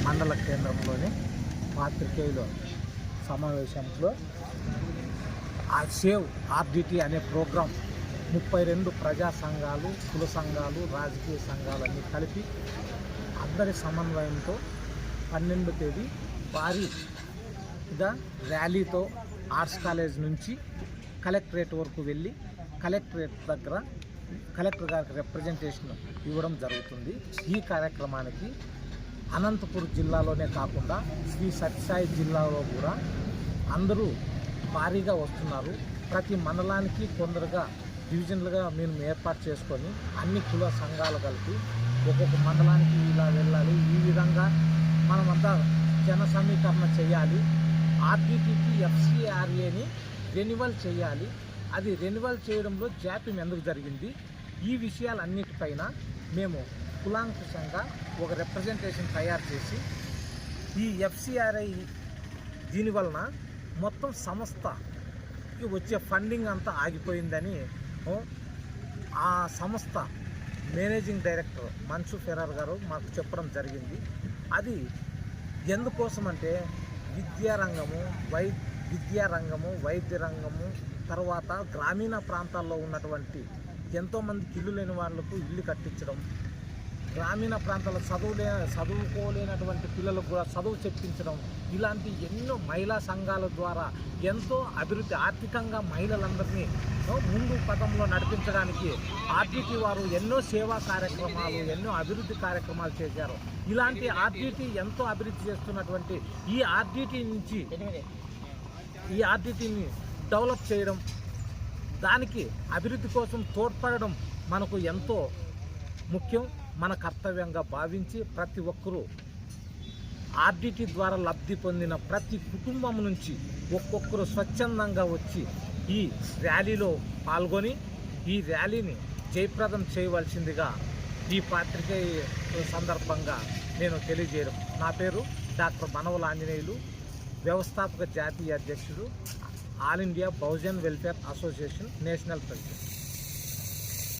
మండల కేంద్రంలోని పాత్రికేయుల సమావేశంలో ఆ సేవ్ ఆర్డిటి అనే ప్రోగ్రాం 32 ప్రజా సంఘాలు, కుల సంఘాలు, రాజకీయ సంఘాలన్నీ కలిపి అందరి సమన్వయంతో 12వ తేదీ భారీగా ర్యాలీతో ఆర్ట్స్ కాలేజ్ నుంచి కలెక్టరేట్ వరకు వెళ్ళి కలెక్టరేట్ దగ్గర కలెక్టర్ గారికి రిప్రజెంటేషన్ ఇవ్వడం జరుగుతుంది. ఈ కార్యక్రమానికి అనంతపురం జిల్లాలోనే కాకుండా శ్రీ సత్యసాయి జిల్లాలో కూడా అందరూ భారీగా వస్తున్నారు. ప్రతి మండలానికి కొందరుగా డివిజన్లుగా మేము ఏర్పాటు చేసుకొని అన్ని కుల సంఘాలు కలిపి ఒక్కొక్క మండలానికి ఇలా వెళ్ళాలి. ఈ విధంగా మనమంతా జన సమీకరణ చేయాలి. ఆర్డిటికి ఎఫ్సిఆర్ఏని రెన్యువల్ చేయాలి. అది రెన్యువల్ చేయడంలో జాప్యం ఎందుకు జరిగింది, ఈ విషయాలన్నిటిపైన మేము కులాంకుశంగా ఒక రిప్రజెంటేషన్ తయారు చేసి ఈ ఎఫ్సిఆర్ఐ దీనివలన మొత్తం సంస్థకి వచ్చే ఫండింగ్ అంతా ఆగిపోయిందని ఆ సంస్థ మేనేజింగ్ డైరెక్టర్ మన్సూర్ ఫెరార్ గారు మాకు చెప్పడం జరిగింది. అది ఎందుకోసమంటే విద్యారంగము, వైద్య రంగము, తర్వాత గ్రామీణ ప్రాంతాల్లో ఉన్నటువంటి ఎంతోమందికి ఇల్లు లేని వాళ్ళకు ఇల్లు కట్టించడం, గ్రామీణ ప్రాంతాల్లో చదువుకోలేనటువంటి పిల్లలకు కూడా చదువు చెప్పించడం, ఇలాంటి ఎన్నో మహిళా సంఘాల ద్వారా ఎంతో అభివృద్ధి, ఆర్థికంగా మహిళలందరినీ ముందు పథంలో నడిపించడానికి ఆర్డిటి వారు ఎన్నో సేవా కార్యక్రమాలు, ఎన్నో అభివృద్ధి కార్యక్రమాలు చేశారు. ఇలాంటి ఆర్డిటి ఎంతో అభివృద్ధి చేస్తున్నటువంటి ఈ ఆర్డిటిని డెవలప్ చేయడం, దానికి అభివృద్ధి కోసం తోడ్పడడం మనకు ఎంతో ముఖ్యం. మన కర్తవ్యంగా భావించి ప్రతి ఒక్కరూ ఆర్డిటి ద్వారా లబ్ధి పొందిన ప్రతి కుటుంబం నుంచి ఒక్కొక్కరు స్వచ్ఛందంగా వచ్చి ఈ ర్యాలీలో పాల్గొని ఈ ర్యాలీని జయప్రదం చేయవలసిందిగా ఈ పాత్రికేయ సందర్భంగా నేను తెలియజేయడం. నా పేరు డాక్టర్ బనవల ఆంజనేయులు, వ్యవస్థాపక జాతీయ అధ్యక్షుడు, all India Bahujan welfare association national president.